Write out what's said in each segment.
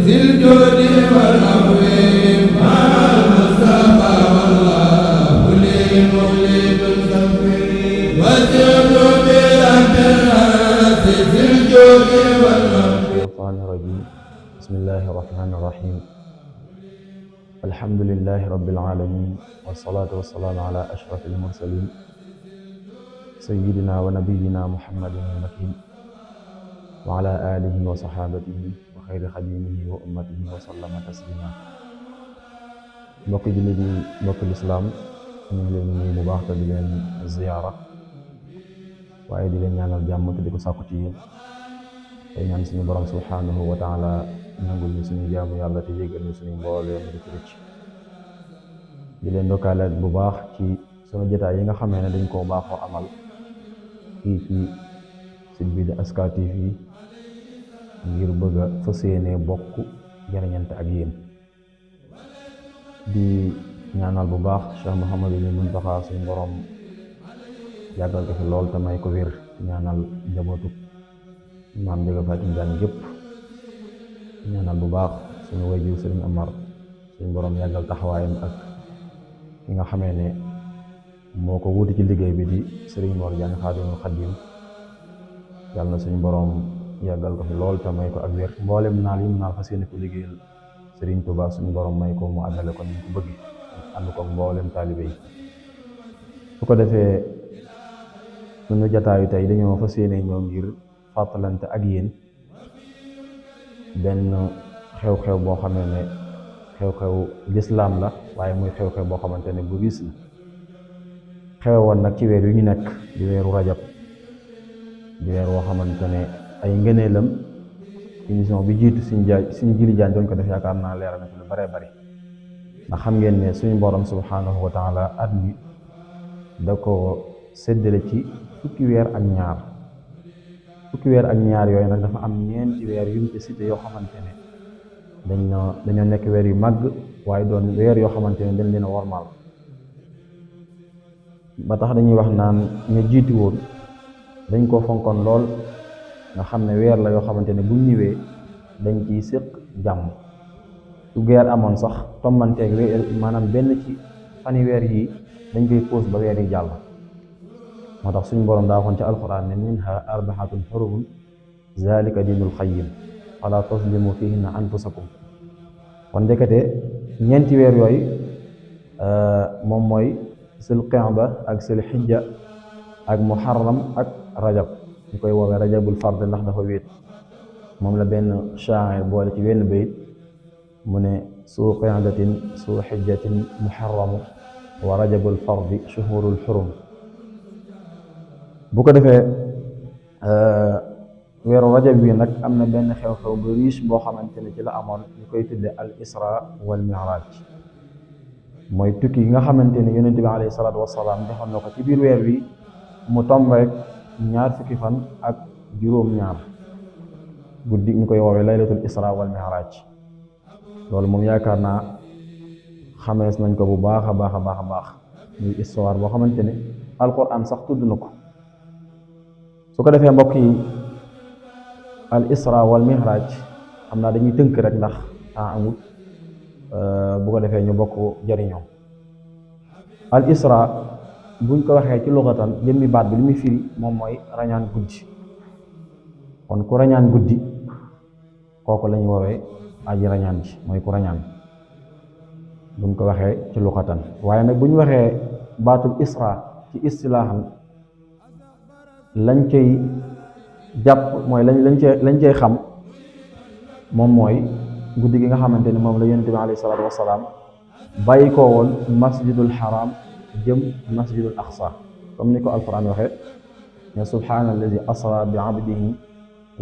ذي الجود والعفو مع المصطفى والله لي مولد سفر وزد بالأمراض ذي الجود والعفو. الشيطان الرجيم. بسم الله الرحمن الرحيم. الحمد لله رب العالمين والصلاة والسلام على أشرف المرسلين سيدنا ونبينا محمد المكين وعلى آله وصحابته وخير خديمه وأمته وسلم تسليما. mbokki jullit yi, mbokki lislaam, ñu ngi leen nuyu bu baax te di leen ziyaara waaye di leen ñaanal jàmm te di ko sàkku ci yéen tey ñaan suñu borom subhanahu wa taala nangul ñu suñu jaamu yàlla te jéggal ñu suñu mbooleem di ko rëcc. di leen ndokkaale bu baax ci sunu jotaay yi nga xamee ne dañ koo baaxoo amal fii ci site bi di SK TV ngir bëgg a fas yéene bokk jariñante ak yéen. di ñaanal bu baax Cheikh Mouhamadou Mountakha suñu borom yàggal ko fi lool te may ko wér. ñaanal njabootu maam Ndiaga Faty Njaañ gépp. ñaanal bu baax suñu wayjur Sëriñ Amar suñu borom yàggal taxawaayam ak ki nga xamee ne moo ko wuti ci liggéey bi di Sëriñ Mor Jaañ Xaadimul Xaadim. yàlla na suñu borom yàggal ko fi lool te may ko ak wér. mboolem naal yi mu naal fas yéene ko liggéeyal Sëriñ Tuubaa suñu borom may ko mu àggale ko ni ko bëgg ànd ko mboolem taalibe yi. su ko defee suñu jataayu tey dañoo fas yéene ñoo ngir fàttalante ak yéen benn xew-xew boo xamee ne xew-xew lislaam la waaye muy xew-xew boo xamante ne bu riis la. xewoon nag ci weer yu ñu nekk di weeru rajab di weer woo xamante ne ay ngëneelam émission bi jiitu suñu jili jaan doon ko def yaakaar naa leeral na ci lu bare bari ndax xam ngeen ne suñu borom subhanahu wa taala at mi da ko séddale ci fukki weer ak ñaar yooyu nag dafa am ñeenti weer yu ñu ci cité yoo xamante ne dañoo nekk weer yu màgg waaye doon weer yoo xamante ne dañ leen a wormaal ba tax dañuy wax naan ñu jiitu woon dañ ko fonkoon lool nga xam ne weer la yoo xamante ne buñ ñëwee dañ ciy séq jàmm. su guerre amoon sax tommanteeg weer maanaam benn ci fani weer yi dañ koy pause ba weer yi jàll. moo tax suñu borom daa waxoon ci alquran ne minha arbaatun xurumun zalika diinul qayyim fala tazlimu fihinna anfusakum. kon ndekete ñeenti weer yooyu moom mooy sil qa'da ak sil xijja ak muharram ak rajab. ñu koy woowee rajabul fard ndax dafa wéet. moom la benn shaa'ir boole ci wenn bayit mu ne suu qa'datin suu xijjatin muharramu wa rajabul fardi shuhurul xurum. bu ko defee weeru rajab bi nag am na benn xew-xew bu riche boo xamante ne ci la amoon ñu koy tudde al isra wal mi'raj. mooy tukki yi nga xamante ne yonent bi alayhi salaatu wasalaam defoon na ko ci biir weer wi mu tomb rek 20 fan ak juróom-ñaar guddi ñu koy woowee laylatul isra wal mi'raj. loolu moom yaakaar naa xamees nañ ko bu baax a baax muy histoire boo xamante ne alquran sax tudd na ko. su ko defee mbokk yi al isra wal mi'raj xam naa dañuy tënk rek ndax temps amul bu ko defee ñu bokk jariñoo. al isra buñ ko waxee ci luxatan jëmmi baat bi li muy firi moom mooy rañaan guddi. kon ku rañaan guddi kooku la ñu woowee aji rañaan ji mooy ku rañaan buñ ko waxee ci luxatan. waaye nag buñ waxee baatul isra ci istilaahan lañ cay jàpp mooy lañ cay xam moom mooy guddi gi nga xamante ni moom la yonent bi alayhi salaatu wasalaam bàyyi koo woon masjidul haram jëm masjidul aqsa comme ni ko alquran waxee ne subhaana alladi asra bi abdihi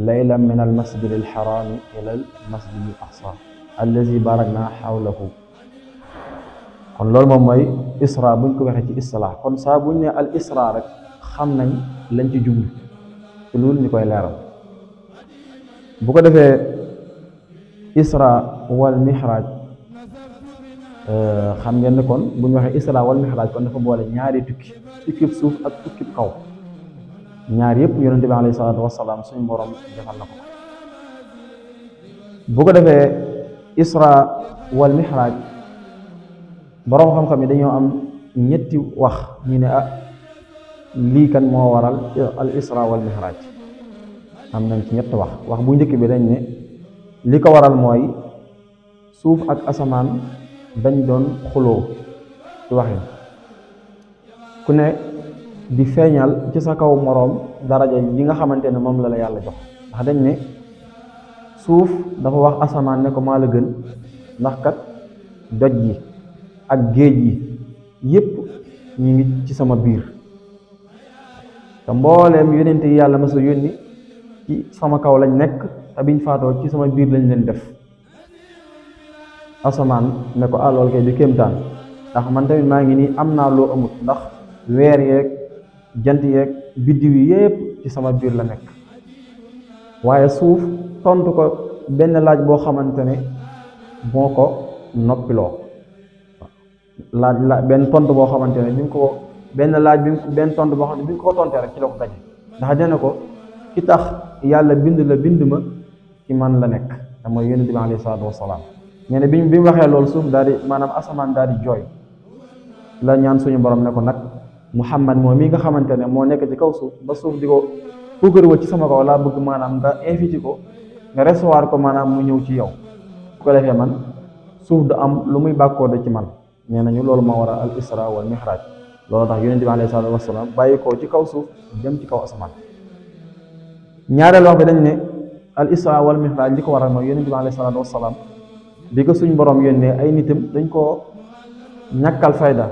laylan min al masjidil harami ila al masjidil aqsa alladi barakna hawlahu. kon loolu moom mooy isra buñ ko waxee ci istilaax. kon saa buñ ne al isra rek xam nañ lañ ci jublu ci loolu ñu koy leeral. bu ko defee isra wal mihraj xam ngeen ne kon bu ñu waxee isra wal mihraj kon dafa boole ñaari tukki tukkib suuf ak tukkib kaw. ñaar yëpp yonent bi alayhi salaatu wasalaam suñu borom defal na ko. bu ko defee isra wal mihraj boroom xam-xam yi dañoo am ñetti wax ñu ne lii kan moo waral al isra wal mihraj am nañ ci ñetti wax bu njëkk bi dañ ne li ko waral mooy suuf ak asamaan dañ doon xuloo ci waxin ku ne di feeñal ci sa kaw moroom daraja yi nga xamante ne moom la yàlla jox ndax dañ ne suuf dafa wax asamaan ne ko maa la gën ndax kat doj yi ak géej yi yépp ñu ngi ci sama biir te mbooleem yonent yi yàlla ma sa yónni ci sama kaw lañ nekk te biñ faatoo ci sama biir lañ leen def asamaan ne ko lool kay di kéemtaan ndax man tamit maa ngi nii am naa loo amut ndax weer yeeg jant yeeg biddiw yi yépp ci sama biir la nekk waaye suuf tontu ko benn laaj boo xamante ne moo ko noppiloo laaj benn tontu boo xamante ne bi nga ko benn laaj bi benn tontu boo xam ne bi nga ko tontee rek ci la ko gaje ndax dina ko ki tax yàlla bind la bind ma ci man la nekk te mooy yonent bi alayhi salaatu wasalaam nee na bi mu waxee loolu suuf daal di maanaam asamaan daal di jooy la ñaan suñu borom ne ko nag Muhammad moom mii nga xamante ne moo nekk ci kaw suuf ba suuf di ko puukaroo ci sama kaw laa bëgg maanaam nga invité ko nga recevoir ko maanaam mu ñëw ci yow bu ko defee man suuf du am lu muy bàkkoo de ci man nee nañu loolu moo war a al isra wal mihraj loolu tax yonent bi alayhi salaatu wasalaam bàyyi ko ci kaw suuf dem ci kaw asamaan ñaareel wax bi dañ ne al isra wal mihraj li ko waral mooy yonent bi alayhi salaatu wasalaam bi ko suñ borom yónnee ay nitam dañ koo ñàkkal fayda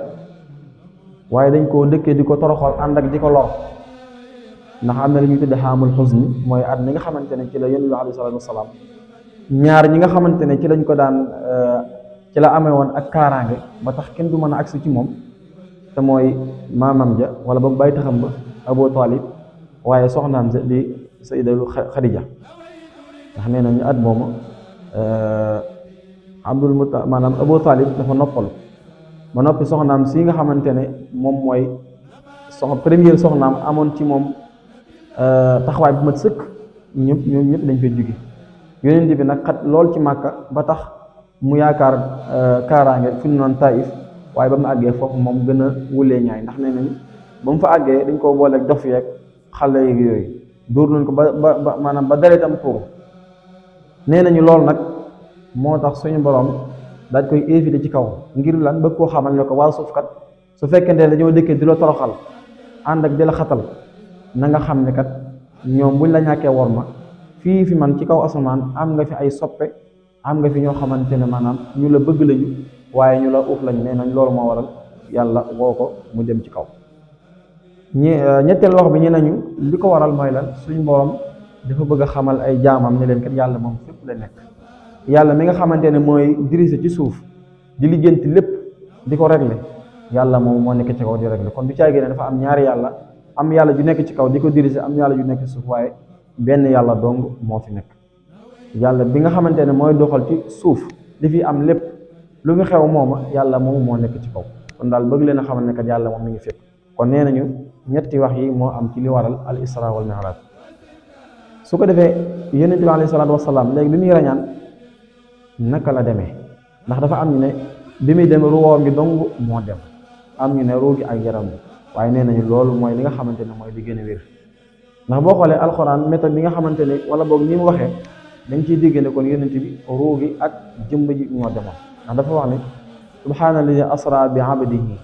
waaye dañ koo dëkkee di ko toroxal ànd ak di ko lor ndax am na li ñuy tudde xaamul xusni mooy at mi nga xamante ne ci la yonent bi alayhi salaatu wasalaam ñaar ñi nga xamante ne ci lañ ko daan ci la amee woon ak kaaraange ba tax kenn du mën a agsi ci moom te mooy maamam ja wala ba bàyyi taxam ba Abu Talib waaye soxnaam sa di Sayyidatu Xadija ndax nee nañu at moomu maanaam Abu Talib dafa noppal ba noppi soxnaam si nga xamante ne moom mooy première soxnaam amoon ci moom taxawaay bu mat sëkk ñoom ñëpp dañ fay jóge yonent bi nag xat lool ci Màkka ba tax mu yaakaar kaaraange fu ñu noon Taif waaye ba mu àggee foofu moom gën a wulee ñaay ndax nee nañu ba mu fa àggee dañ koo booleeg dof yeeg xale yeeg yooyu dóor nañ ko ba maanaam ba deretam tuuru nee nañu loolu nag moo tax suñu borom daaj koy éviter ci kaw ngir lan bëgg koo xamal ne ko waa suuf kat su fekkente ne dañoo dëkkee di la toroxal ànd ak di la xatal na nga xam ne kat ñoom buñ la ñàkkee wor ma fii fi man ci kaw asamaan am nga fi ay soppe am nga fi ñoo xamante ne maanaam ñu la bëgg lañu waaye ñu la uuf lañu nee nañ loolu moo waral yàlla woo ko mu dem ci kaw ñetteel wax bi ñu nañu li ko waral mooy lan suñu borom dafa bëgg a xamal ay jaamam ne leen kat yàlla moom fépp la nekk yàlla mi nga xamante ne mooy diriger ci suuf di lijjanti lépp di ko régler yàlla moom moo nekk ci kaw di régler kon du caagee ne dafa am ñaari yàlla am yàlla ju nekk ci kaw di ko diriger am yàlla ju nekk ci suuf waaye benn yàlla dong moo fi nekk yàlla bi nga xamante ne mooy doxal ci suuf li fi am lépp lu fi xew mooma yàlla moom moo nekk ci kaw kon daal bëgg leen a xamal ne kat yàlla moom mi ngi fépp kon nee nañu ñetti wax yi moo am ci li waral al isra wal mi'raj su ko defee yonent bi alayhi salaatu wasalaam léegi bi muy rañaan naka la demee ndax dafa am ñu ne bi muy dem ruwoom gi dong moo dem am ñu ne ruu gi ak yaram bi waaye nee nañu loolu mooy li nga xamante ne mooy li gën a wér ndax boo xoolee alxuraan méthode bi nga xamante ne wala boog ni mu waxee dañ ciy dégg ne kon yonent bi ruu gi ak jëmb ji ñoo demoon ndax dafa wax ne subhaanallazi asra bi abdihi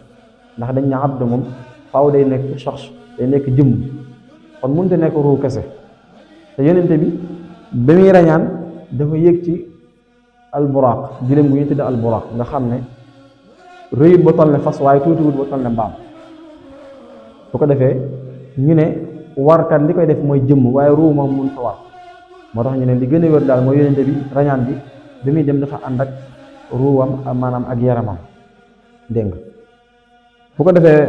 ndax dañ ne abd moom faaw day nekk shakhs day nekk jëmm kon mënut a nekk ruu kese te yonent bi ba muy rañaan dafa yéeg ci alburaq jëlem gu ñu tudde alburaq nga xam ne rëyut ba toll ne fas waaye tuutiwut ba toll ne mbaam bu ko defee ñu ne warkat li koy def mooy jëmm waaye ruu moom mun fa war moo tax ñu ne li gën a wér daal mooy yonente bi rañaan bi muy dem dafa ànd ak ruuwam maanaam ak yaramam dégg nga bu ko defee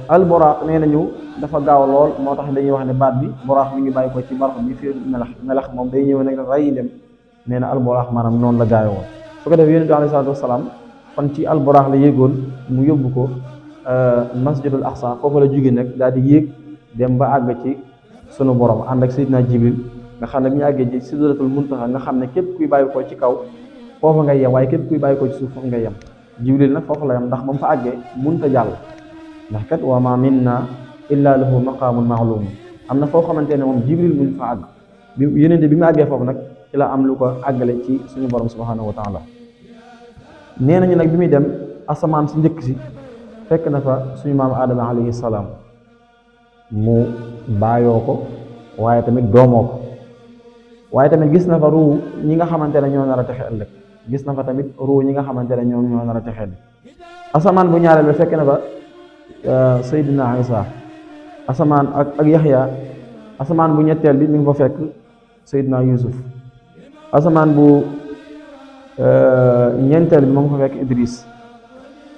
alburaq nee nañu dafa gaaw lool moo tax dañuy wax ne baat bi buraq mi ngi bàyyi ko ci barab bi fi melax moom day ñëw nag ray dem nee na alburaax maanaam noonu la gaayo woon su ko defee yonent bi alayhi salaatu wasalaam kon ci alburaax la yéegoon mu yóbbu ko masjidul aqsa foofu la jóge nag daal di yéeg dem ba àgg ci sunu borom ànd ak Seydina Jibril nga xam ne bi ñu àggee ci sidratul muntaha nga xam ne képp kuy bàyyi ko ci kaw foofu ngay yem waaye képp kuy bàyyi ko ci suuf foofu ngay yem Jibril nag foofu la yem ndax ba mu fa àggee munta jàll ndax kat wa ma minna illa lahu maqaamun ma'luum am na foo xamante ne moom Jibril muñ fa àgg bi yenente bi mu àggee foofu nag ci la am lu ko àggale ci suñu borom subhanahu wa taala nee nañu nag bi muy dem asamaan si njëkk si fekk na fa suñu maam Adama alayhi salaam mu baayoo ko waaye tamit doomoo ko waaye tamit gis na fa ruu ñi nga xamante ne ñoo nar a texe ëllëg gis na fa tamit ruu ñi nga xamante ne ñoo nar a texe ëllëg asamaan bu ñaareel ba fekk na fa Seydina Isa asamaan ak Yaxya asamaan bu ñetteel bi mi ngi fa fekk Seydina Yusuf asamaan bu ñeenteel bi moom fa fekk Idris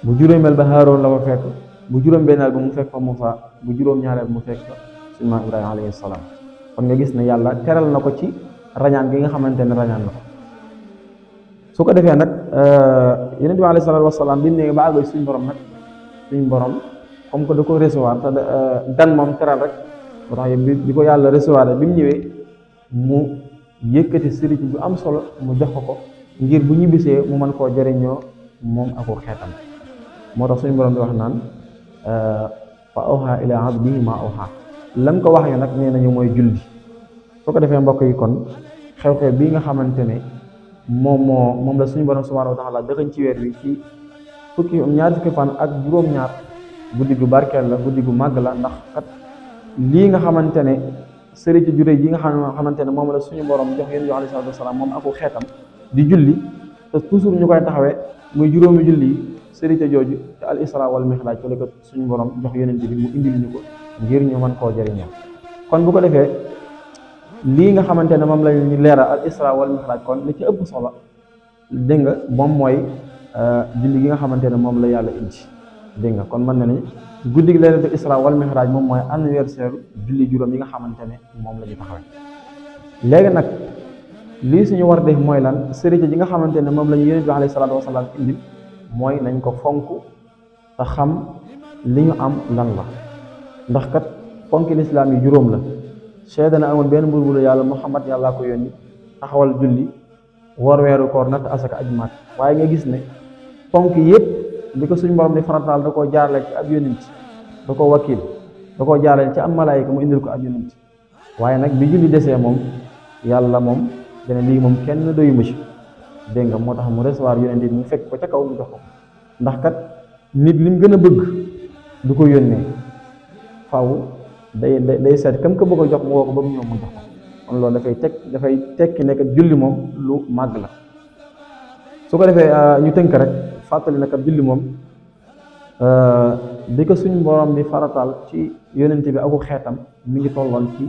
bu juróomeel ba Haaroon la fa fekk bu juróom-benneel ba mu fekk fa Muusa bu juróom-ñaareel mu fekk fa suñu maam Ibrahima alayhi salaam kon nga gis ne yàlla teral na ko ci rañaan gi nga xamante ne rañaan na ko su ko defee nag Yonent bi alayhi salaatu wasalaam bi mu ne ba àgg suñu borom nag suñu borom comme que da ko recevoir te gan moom teral rek moo tax bi ko yàlla recevoir bi mu ñëwee mu yëkkati sëriñ bu am solo mu jox ko ngir bu ñibbisee mu mën koo jëriñoo moom ako xeetam moo tax suñu borom di wax naan fa awha ila abdihi ma awha lam ko wax yo nag nee nañu mooy julli soo ko defee mbokk yi kon xew-xew bii nga xamante ne moom la suñu borom subhanahu wa taala dëxañ ci weer wi ci ñaar fukki fan ak juróom-ñaar guddi gu barkeel la guddi gu màgg la ndax kat lii nga xamante ne sëriñ ju rëy yi nga xamante ne moom la suñu borom jox yéen jox alayhi salaatu wasalaam moom ako xeetam di julli te toujours ñu koy taxawee muy juróomi julli yi sërite jooju te al isra wal mi'raj ko la ko suñu borom jox yonent bi mu indil ñu ko ngir ñu mën koo jëriñoo kon bu ko defee lii nga xamante ne moom la ñu leeral al isra wal mi'raj kon li ci ëpp solo dégg nga moom mooy julli gi nga xamante ne moom la yàlla indi dégg nga kon mën na ni guddi gi laylatul isra wal mi'raj moom mooy anniversaire julli juróom yi nga xamante ne moom la ñu taxawee léegi nag lii suñu war def mooy lan sërite ji nga xamante ne moom la ñu yonent bi alayhi salaatu wasalaam indil mooy nañ ko fonk te xam li ñu am lan la ndax kat fonki lislaam yi juróom la seede na amul benn buur bu dul yàlla Muhammad yàllaa ko yónni taxawal julli woor weeru koor natt asaka aj maat waaye nga gis ne fonk yépp li ko suñu borom di farataal da koo jaarale ci ab yonent da koo wakiil da koo jaarale ci am malaayika mu indil ko ab yonent waaye nag bi julli desee moom yàlla moom dana lii moom kenn doyu ma ci dégg nga moo tax mu recevoir yonent bi mu fekk ko ca kaw mu jox ko ndax kat nit lim gën a bëgg du ko yónnee faw day seet kam ko bëgg a jox mu woo ko ba mu ñëw mu jox ko kon loolu dafay tekki ne kat julli moom lu màgg la su ko defee ñu tënk rek fàttali na kat julli moom bi ko suñ borom di farataal ci yonent bi aku xeetam mi ngi tolloon ci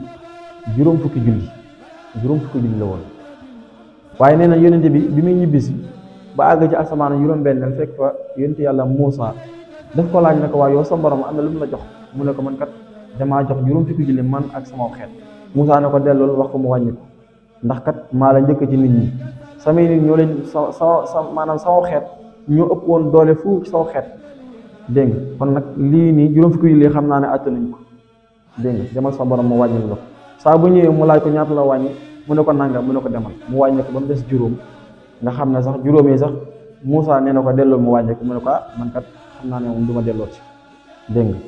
juróom fukki julli la woon waaye nee na yonent bi muy ñibbisi ba àgg ci asamaan juróom-benneel fekk fa yonent yàlla Muusa daf ko laaj ne ko waa yow sa borom am na lu mu la jox mu ne ko man kat damaa jox juróom fukki julli man ak sama xeet Muusa ne ko dellool wax ko mu wàññi ko ndax kat maa la njëkk ci nit ñi samay nit ñoo leen maanaam sama xeet ñoo ëpp woon doole fu ci sama xeet dégg nga kon nag lii nii juróom fukki julli xam naa ne attanuñ ko dégg nga demal sa borom mu wàññil la ko saa bu ñëwee mu laaj ko ñaata la wàññi mu ne ko nangam mu ne ko demal mu wàññi ko ba mu des juróom nga xam ne sax juróom yi sax Muusa nee na ko delloo mu wàññi ko mu ne ko man kat xam naa ne moom du ma delloo ci dégg nga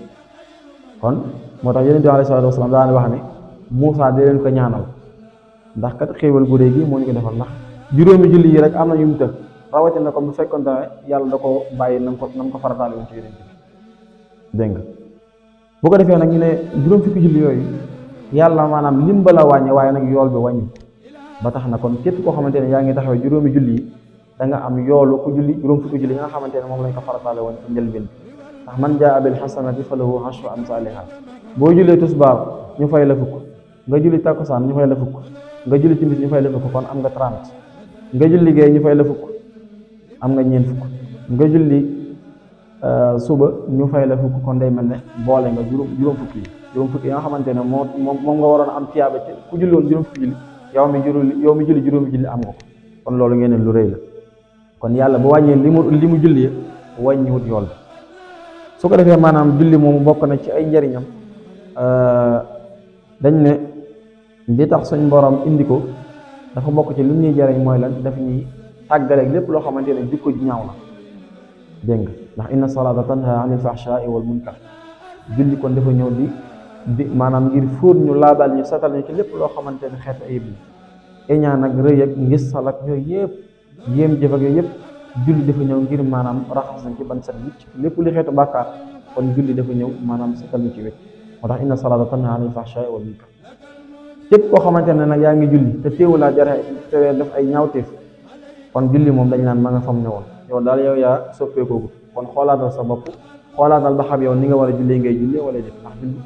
kon moo tax yonent bi alayhi salaatu wasalaam daan wax ne Muusa di leen ko ñaanal ndax kat xéewal gu réy gi moo ñu ko defal ndax juróomi julli yi rek am na yu mu tënk rawatina comme bu fekkoon ne yàlla da ko bàyyi nam ko farataale woon ci yonent bi dégg nga bu ko defee nag ñu ne juróom fukki julli yooyu yàlla maanaam lim ba la wàññe waaye nag yool bi wàññi ba tax na kon képp koo xamante ne yaa ngi taxawee juróomi julli yi da nga am yoolu ku julli juróom fukki julli yi nga xamante ne moom lañ ko farataale woon ci njëlbeen bi ndax man jaa bil hasanati falahu ashru amsaaliha boo jullee tusbaar ñu fay la fukk nga julli takkusaan ñu fay la fukk nga julli timis ñu fay la fukk kon am nga 30 nga julli gee ñu fay la fukk am nga ñeent fukk nga julli suba ñu fay la fukk kon day mel ne boole nga juróom fukki yi nga xamante ne moom nga waroon a am tiyaaba ci ku julli woon juróom fukki julli yow mi julli juróomi julli am nga ko kon loolu ngeen lu rëy la kon yàlla bu wàññee li mu julli wàññiwut yool bi su ko defee maanaam julli moomu bokk na ci ay njariñam dañ ne li tax suñ borom indi ko dafa bokk ci li ñuy jariñ mooy lan daf ñuy tàggaleeg lépp loo xamante ne jikko ji ñaaw la dégg nga ndax inna salaata tanha anil fahshaai wal munkar julli kon dafa ñëw di maanaam ngir fóot ñu laabal ñu satal ñu ci lépp loo xamante ne xeetu ayib la iñaan ak rëy ak ngis salak yooyu yëpp yéem jëf ak yooyu yëpp julli dafa ñëw ngir maanaam raxas nañ ci ban set wicc lépp li xeetu bàkkaar kon julli dafa ñëw maanaam satal ñu ci wet moo tax inna salaata tanha anil fahshaai wal munkar képp koo xamante ne nag yaa ngi julli te teewulaa jare te def ay ñaawteef kon julli moom dañ naan ma nga fam ne woon yow daal yow yaa soppeekoogut kon xoolaatal sa bopp xoolaatal ba xam yow ni nga war a jullee ngay jullee wala def ndax julli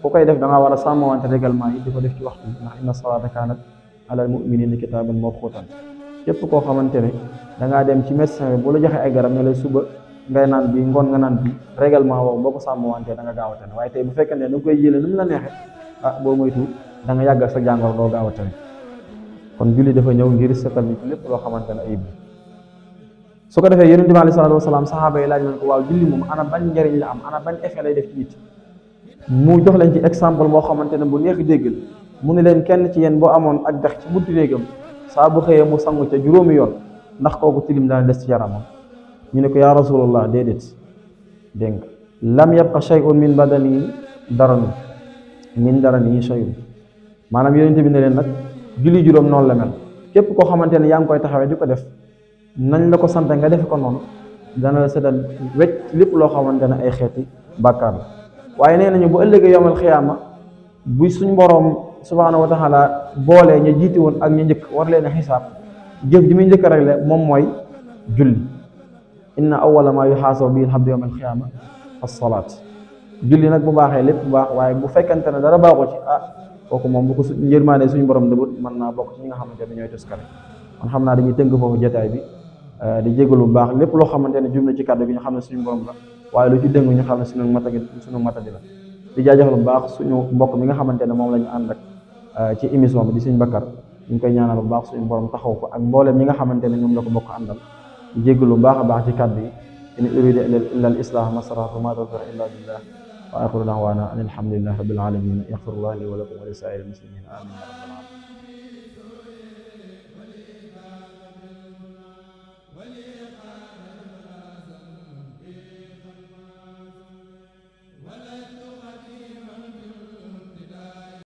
ku koy def da nga war a sàmmwante règlement yi di ko def ci waxtu ndax inna salaata kaanat alal mu'minina kitaaban mawquutan képp koo xamante ne da ngaa dem ci médecin bi bu la joxe ay garab ne la suba ngay naan bi ngoon nga naan bi règlement woowu boo ko sàmmwante da nga gaaw a tane waaye tey bu fekkee ne da nga koy jëlee nu mu la neexee boo moytu da nga yàggal sa jàngoro doo gaaw a tane kon julli dafa ñëw ngir setal nit lépp loo xamante ne ayib su ko defee yonent bi alayhi salaatu wasalaam saxaaba yi laaj nañ ko waaw julli moom ana ban njariñ la am ana ban effet lay def ci nit mu jox leen ci exemple moo xamante ne bu neex déggal mu ne leen kenn ci yéen boo amoon ak dex ci buntu néegam saa bu xëyee mu sangu ca juróomi yoon ndax kooku tilim dana des ci yaramam ñu ne ko yaa rasulullah déedéet dégg nga lam yabqa shay'un min badani darani shay'un maanaam yonent bi ne leen nag julli juróom noonu la mel képp koo xamante ne yaa ngi koy taxawee di ko def nañ la ko sant nga def ko noonu dana la seddal wecc lépp loo xamante ne ay xeeti bàkkaar la waaye nee nañu bu ëllëgee yomal xiyaama bu suñ boroom subhaanahu wa taala boolee ña jiiti woon ak ña njëkk war leen a xisaab jëf ji muy njëkk rek le moom mooy julli inna awwala ma yuxaasabu bihi al-abdu yawmal xiyaama as-salaat julli nag bu baaxee lépp bu baax waaye bu fekkente ne dara baaxu ci kooku moom bu ko njërmaane suñu borom dëbut mën naa bokk ci ñi nga xamante ne ñooy tuskare kon xam naa dañuy tënk foofu jotaay bi di jégalu bu baax lépp loo xamante ne jum na ci kàddu gi ñu xam ne suñu borom la waaye lu ci dëng ñu xam ne suñu matadi la di jaajëfal bu baax suñu mbokk mi nga xamante ne moom la ñu ànd ak ci émission bi di Sëñ Bakar ñu ngi koy ñaanal bu baax suñu borom taxaw ko ak mbooleem ñi nga xamante ne ñoom la ko bokk àndal di jégalu bu baax a baax ci kàddu yi in uridu illa al islah masaratu ma tawfiq illa billah wa axiru da'wana an alhamdulillahi rabbil alamin yaxfirullahu li wa lakum wa li saa'iril muslimin amin ya rabbal alamin